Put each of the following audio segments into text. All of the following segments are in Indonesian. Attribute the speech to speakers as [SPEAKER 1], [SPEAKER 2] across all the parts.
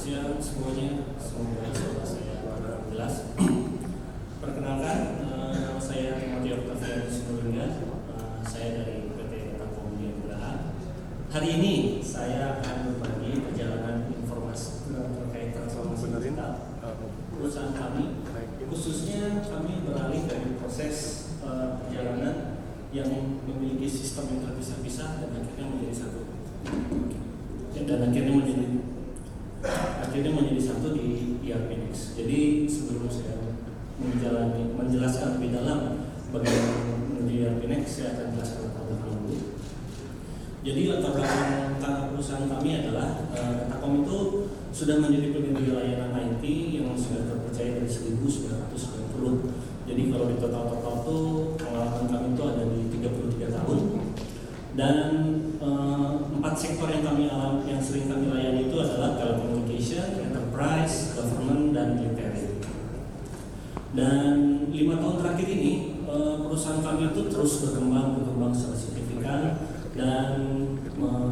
[SPEAKER 1] siang semuanya, semoga suara saya jelas. Perkenalkan, nama saya Timothy Octavianus Nurulingga. Saya dari PT Telkom Diagraha. Hari ini saya akan berbagi perjalanan informasi terkait transformasi digital perusahaan kami. Khususnya kami beralih dari proses perjalanan yang memiliki sistem yang terpisah-pisah dan akhirnya menjadi satu. Dan akhirnya menjadi satu di ERPNext. Jadi sebelum saya menjelaskan lebih dalam bagaimana menuju ERPNext, saya akan jelaskan latar belakang dulu. Jadi latar belakang perusahaan kami adalah Datacom itu sudah menjadi penyedia layanan IT yang sudah terpercaya dari 1990. Jadi kalau di total itu pengalaman kami itu ada di 33 tahun. Dan 4 sektor yang sering kami layani itu adalah telecommunication, enterprise, government, dan military. Dan 5 tahun terakhir ini perusahaan kami itu terus berkembang secara signifikan dan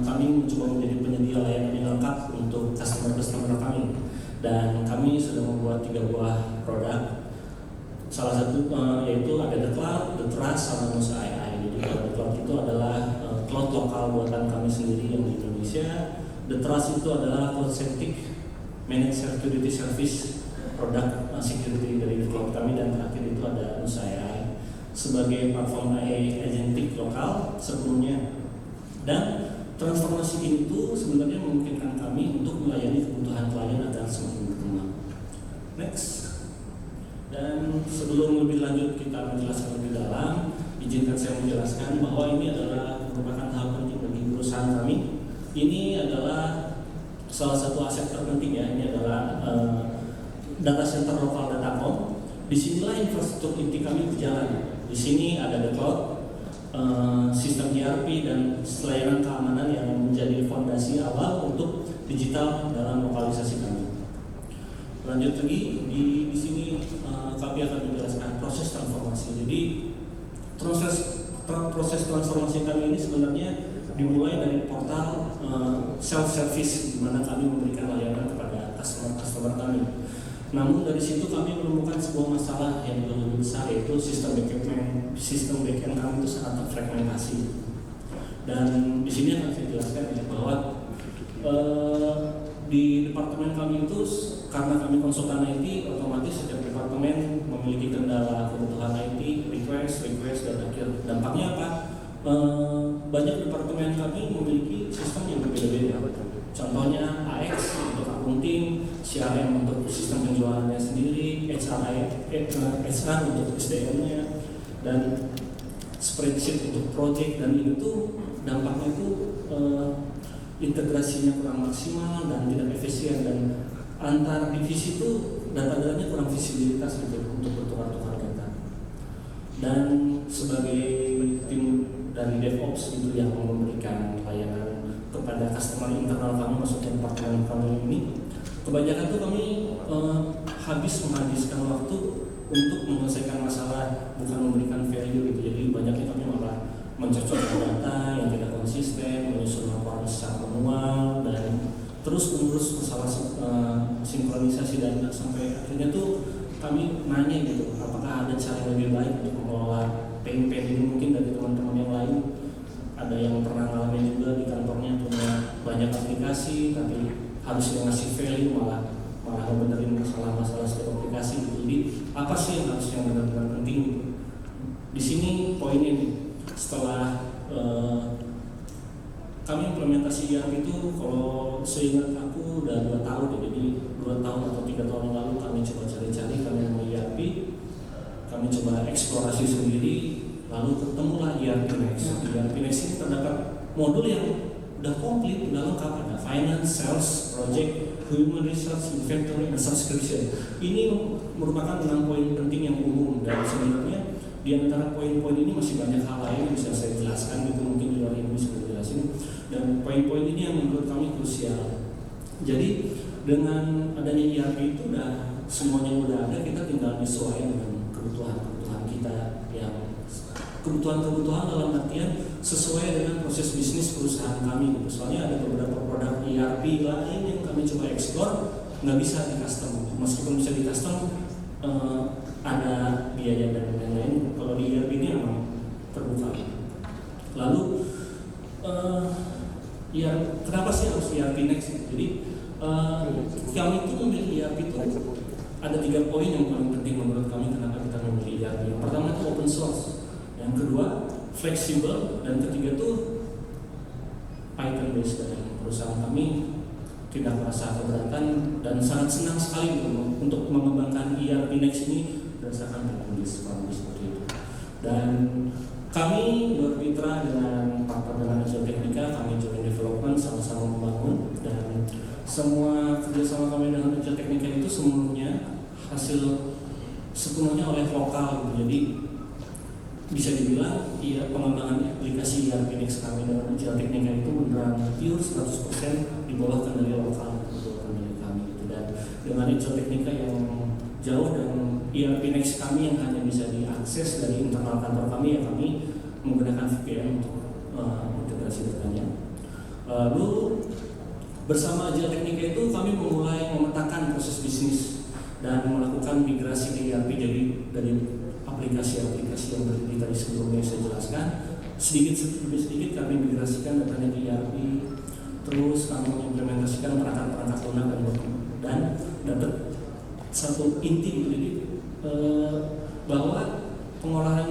[SPEAKER 1] kami mencoba menjadi penyedia layanan yang lengkap untuk customer kami. Dan kami sudah membuat 3 buah produk. Salah satu yaitu ada The Cloud, The Trust, sama Nusa AI. Jadi kalau The Cloud itu adalah cloud lokal buatan kami sendiri yang di Indonesia. The Trust itu adalah cloud centric managed security service produk security dari The Cloud kami. Dan terakhir itu ada Nusa AI sebagai platform AI agentic lokal sebelumnya. Dan transformasi itu sebenarnya memungkinkan kami untuk melayani kebutuhan klien agar semakin berkembang. Next. Dan sebelum lebih lanjut kita menjelaskan lebih dalam, izinkan saya menjelaskan bahwa ini adalah merupakan hal penting bagi perusahaan kami. Ini adalah salah satu aset terpenting ya. Ini adalah data center lokal Datacom. Disinilah infrastruktur inti kami berjalan. Di sini ada The Cloud, sistem ERP dan layanan keamanan yang menjadi fondasi awal untuk digital dalam lokalisasi kami. Lanjut lagi di sini kami akan menjelaskan proses transformasi. Jadi proses transformasi kami ini sebenarnya dimulai dari portal self service di mana kami memberikan layanan kepada customer kami. Namun dari situ kami menemukan sebuah masalah yang lebih besar, yaitu sistem backend kami itu sangat terfragmentasi. Dan di sini akan saya jelaskan ya, bahwa di departemen kami itu karena kami konsultan IT, otomatis setiap departemen memiliki kendala kebutuhan IT, request dan akhir dampaknya apa? Banyak departemen kami memiliki sistem yang berbeda-beda. Contohnya AX untuk accounting, CRM untuk sistem penjualannya sendiri, HR untuk SDM-nya, dan spreadsheet untuk project. Dan itu dampaknya itu integrasinya kurang maksimal dan tidak efisien, dan antar divisi itu data-datanya kurang visibilitas gitu untuk bertukar-tukar data. Dan sebagai tim dari DevOps itu yang memberikan layanan kepada customer internal kami, maksudnya departemen kami ini, kebanyakan itu kami menghabiskan waktu untuk menyelesaikan masalah, bukan memberikan value gitu. Jadi banyaknya kami malah mencocokkan data yang tidak konsisten, menyusun laporan secara manual, dan terus-menerus masalah sinkronisasi data, sampai akhirnya tuh kami nanya gitu, apakah ada cara yang lebih baik untuk mengelola pain ini mungkin dari teman-teman yang lain. Ada yang pernah ngalamin juga di kantornya punya banyak aplikasi tapi harusnya ngasih value malah benerin masalah-masalah setiap aplikasi gitu. Jadi apa sih yang harusnya benar-benar penting? Di sini poinnya nih. Setelah kami implementasi ERP itu, kalau seingat aku udah 2 tahun ya. Jadi 2 tahun atau 3 tahun yang lalu kami coba cari-cari, kami mau ERP, kami coba eksplorasi sendiri, lalu ketemulah ERPNext. ERPNext ini terdapat modul yang udah komplit, udah lengkap, ada finance, sales, project, human resource, inventory, dan subscription. Ini merupakan 6 poin penting yang umum, dan sebenarnya di antara poin-poin ini masih banyak hal lain yang bisa saya jelaskan gitu, mungkin di luar ini bisa dijelasin. Dan poin-poin ini yang menurut kami krusial. Jadi dengan adanya ERP itu semuanya udah ada, kita tinggal menyesuaikan dengan kebutuhan kita, yang kebutuhan dalam artian sesuai dengan proses bisnis perusahaan kami gitu. Soalnya ada beberapa produk ERP lain yang kami coba eksplor, nggak bisa di custom. Meskipun bisa di custom, ada biaya dan lain-lain. Kalau di ERP ini memang terbuka. Lalu ya kenapa sih harus ERP Next? Jadi kami itu memilih ERP itu ada 3 poin yang paling penting menurut kami kenapa kita memilih ERP. Yang pertama itu open source, yang kedua fleksibel, dan ketiga itu Python based. Dari perusahaan kami tidak merasa keberatan dan sangat senang sekali untuk mengembangkan ERP Next ini berdasarkan teknologi seperti itu. Dan kami bermitra dengan partner dengan Agile Technica, kami joint development, sama-sama membangun, dan semua kerjasama kami dengan Agile Technica itu semuanya hasil sepenuhnya oleh lokal. Jadi bisa dibilang pengembangan aplikasi ERP Next kami dengan Agile Technica itu beneran pure 100% dibawakan dari lokal, dari kami gitu. Dan dengan Agile Technica yang jauh dan ERP Next kami yang hanya bisa diakses dari internal kantor kami, ya kami menggunakan VPN untuk integrasi datanya. Lalu bersama Agile Technica itu kami mulai memetakan proses bisnis dan melakukan migrasi ke ERP. Jadi dari aplikasi-aplikasi yang berdiri tadi sebelumnya saya jelaskan, sedikit demi sedikit kami migrasikan datanya ke ERP. Terus kami mengimplementasikan perangkat-perangkat lunak dan dapat satu inti jadi bahwa pengolahan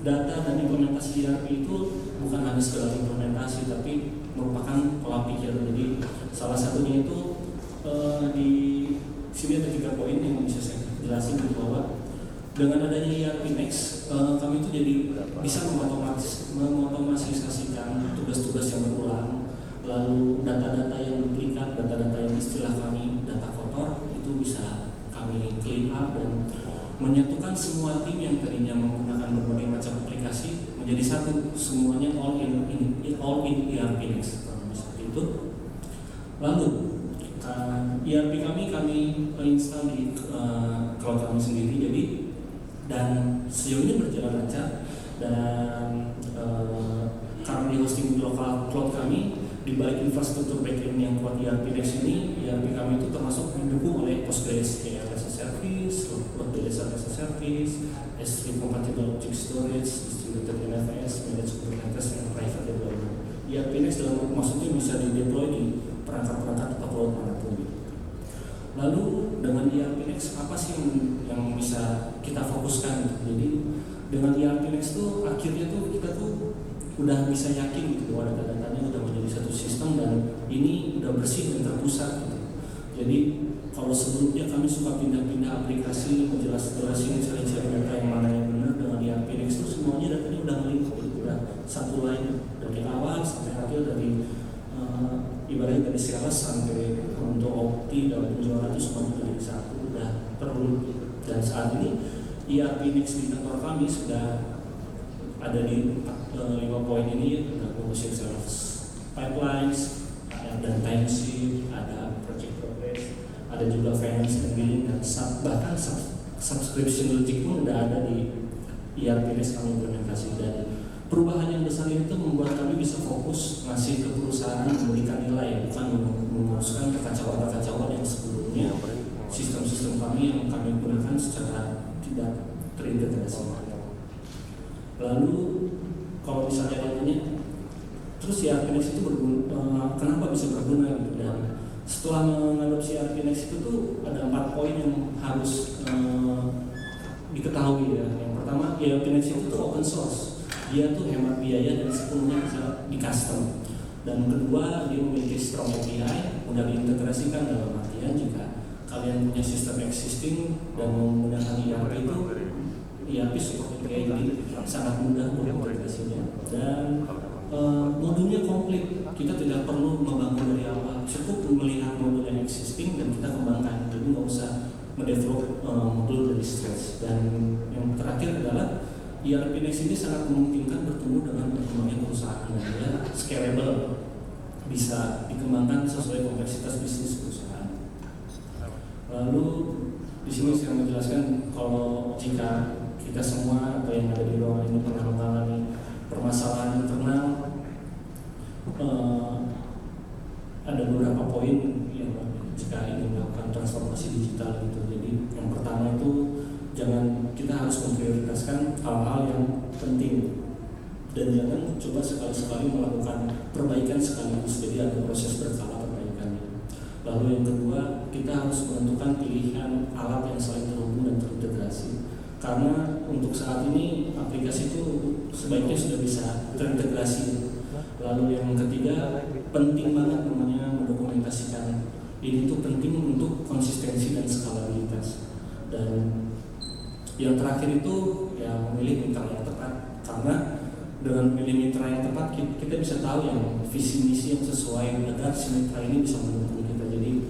[SPEAKER 1] data dan implementasi ERP itu bukan hanya sekedar implementasi, tapi merupakan pola pikir. Jadi salah satunya itu di sini ada 3 poin yang bisa saya jelasin, bahwa dengan adanya ERP Next kami itu jadi bisa mengotomatisasikan tugas-tugas yang berulang, lalu data-data yang duplikat, data-data yang istilah kami data kotor itu bisa kami clean up dan menyatukan semua tim yang tadinya menggunakan berbagai macam aplikasi menjadi satu, semuanya all in ERP Next seperti itu. Lalu ERP kami install di cloud kami sendiri, jadi dan sejauh ini berjalan lancar. Dan karena di hosting di lokal cloud kami, di balik infrastruktur backend yang kuat ERP Next ini, ERP kami itu termasuk didukung oleh PostgreSQL as a service, Postgres as a service, S3 compatible object storage, distributed NFS, managed Kubernetes, and private development. ERP Next dalam maksudnya bisa di-deploy di perangkat-perangkat atau cloud manapun. Lalu dengan ERP Next apa sih yang bisa kita fokuskan? Jadi dengan ERP Next tuh akhirnya tuh kita tuh udah bisa yakin gitu bahwa data-datanya udah menjadi satu sistem dan ini udah bersih dan terpusat gitu. Jadi kalau sebelumnya kami suka pindah-pindah aplikasi, menjelaskan cari-cari data yang mana yang benar, dengan ERP Next itu semuanya datanya udah ngelingkup, udah satu line dari awal sampai akhir, dari ibaratnya dari sales sampai untuk opti dan penjualan itu semuanya dari satu, udah perlu. Dan saat ini ERP Next di kantor kami sudah ada di 5 poin ini, ada ngurusin sales pipelines, ada timesheet, ada project progress, ada juga finance and billing, dan bahkan subscription logic pun udah ada di ERP Next kami implementasi. Dan perubahan yang besar itu membuat kami bisa fokus ngasih ke perusahaan memberikan nilai, bukan menguruskan kekacauan-kekacauan yang sebelumnya sistem-sistem kami yang kami gunakan secara tidak terintegrasi. Lalu kalau misalnya nanya, terus ERP Next itu berguna, kenapa bisa berguna gitu? Dan setelah mengadopsi ERP Next itu tuh ada 4 poin yang harus diketahui ya. Yang pertama, ERP Next itu tuh open source, dia tuh hemat biaya dan sepenuhnya bisa di custom. Dan kedua, dia memiliki strong API, mudah diintegrasikan. Dalam artian jika kalian punya sistem existing dan menggunakan ERP itu, ERP support API, jadi sangat mudah integrasinya. Dan modulnya komplit, kita tidak perlu membangun dari awal, cukup melihat modul yang existing dan kita kembangkan, jadi nggak usah mendevelop modul dari scratch. Dan yang terakhir adalah ERP Next ini sangat memungkinkan bertumbuh dengan berkembangnya perusahaan, dan dia scalable, bisa dikembangkan sesuai kompleksitas bisnis perusahaan. Lalu di sini saya menjelaskan kalau jika kita semua atau yang ada di ruangan ini pernah mengalami permasalahan internal, ada beberapa poin yang jika ingin melakukan transformasi digital gitu. Jadi yang pertama itu kita harus memprioritaskan hal-hal yang penting dan jangan coba sekali-sekali melakukan perbaikan sekaligus, jadi ada proses berkala perbaikannya. Lalu yang kedua, kita harus menentukan pilihan alat yang saling terhubung dan terintegrasi, karena untuk saat ini aplikasi itu sebaiknya sudah bisa terintegrasi. Lalu yang ketiga, penting banget namanya mendokumentasikan. Ini tuh penting untuk konsistensi dan skalabilitas. Dan yang terakhir itu ya memilih mitra yang tepat, karena dengan memilih mitra yang tepat kita bisa tahu yang visi misi yang sesuai agar si mitra ini bisa mendukung kita. Jadi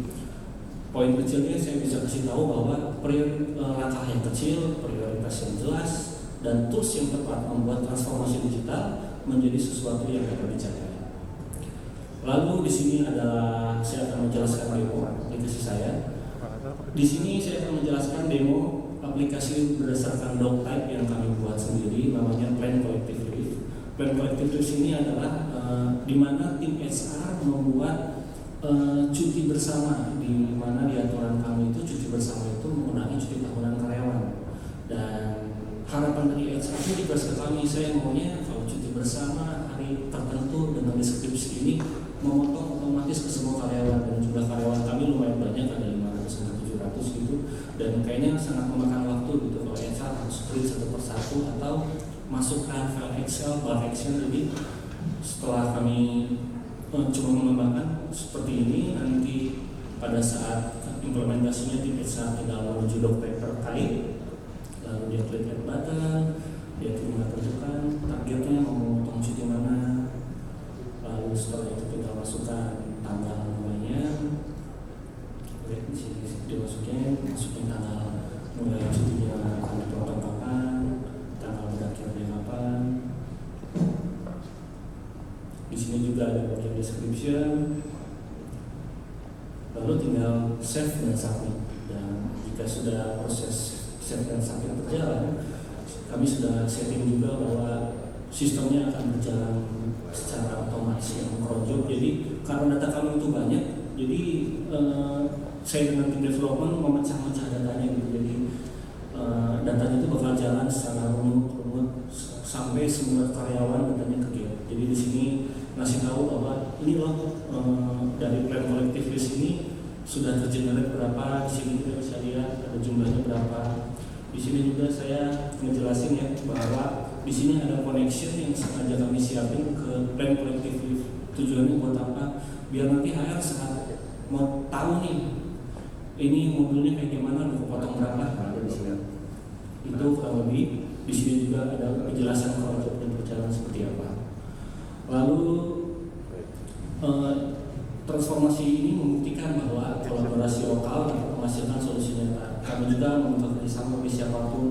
[SPEAKER 1] poin kecilnya saya bisa kasih tahu bahwa langkah yang kecil, prioritas yang jelas, dan tools yang tepat membuat transformasi digital menjadi sesuatu yang dapat dicapai. Lalu di sini adalah saya akan menjelaskan demo aplikasi saya. Di sini saya akan menjelaskan demo aplikasi berdasarkan doc type yang kami buat sendiri, namanya Plan Collective Leave. Plan Collective Leave ini adalah di mana tim HR membuat cuti bersama, di mana di aturan kami itu cuti bersama itu menggunakan cuti tahunan karyawan. Dan harapan dari HR itu dikasih ke kami, saya maunya kalau cuti bersama hari tertentu dengan deskripsi ini memotong otomatis ke semua karyawan, dan jumlah karyawan kami lumayan banyak, ada 500 sampai 700 gitu, dan kayaknya sangat memakan waktu gitu kalau HR harus print satu persatu atau masukkan file Excel, bar Excel. Jadi setelah kami coba mengembangkan seperti ini, nanti pada saat implementasinya tim HR tinggal menuju doc type terkait, lalu dia klik add button, dia tinggal tentukan targetnya mau memotong cuti mana, lalu setelah itu kita masukkan tanggal mulainya, di sini masukin tanggal mulai cutinya akan dipotong kapan, tanggal berakhirnya kapan. Di sini juga ada bagian description, lalu tinggal save dan submit. Dan jika sudah proses save dan submit berjalan, kami sudah setting juga bahwa sistemnya akan berjalan secara otomatis yang mengkerojok. Jadi karena data kami itu banyak, jadi saya dengan tim development memecah-mecah datanya gitu. Jadi datanya itu bakal jalan secara runut sampai semua karyawan datanya ke Git. Jadi di sini ngasih tahu bahwa ini loh dari plan collective list ini sudah tergenerate berapa. Di sini kita bisa lihat ada jumlahnya berapa. Di sini juga saya ngejelasin ya bahwa di sini ada connection yang sengaja kami siapin ke plan collective list. Tujuannya buat apa? Biar nanti HR saat mau tahu nih ini modulnya kayak gimana, udah kepotong berapa, ada di sini. Itu kurang lebih. Di sini juga ada penjelasan konsep dan berjalan seperti apa. Lalu transformasi ini membuktikan bahwa kolaborasi lokal dapat menghasilkan solusi nyata. Kami juga membuka kerjasama dengan siapapun,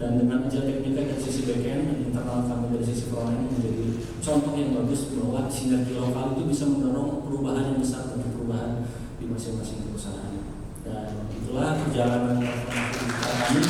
[SPEAKER 1] dan dengan agile teknika dari sisi backend dan internal kami dari sisi frontend menjadi contoh yang bagus bahwa sinergi lokal itu bisa mendorong perubahan yang besar untuk perubahan di masing-masing perusahaan. Dan itulah perjalanan kami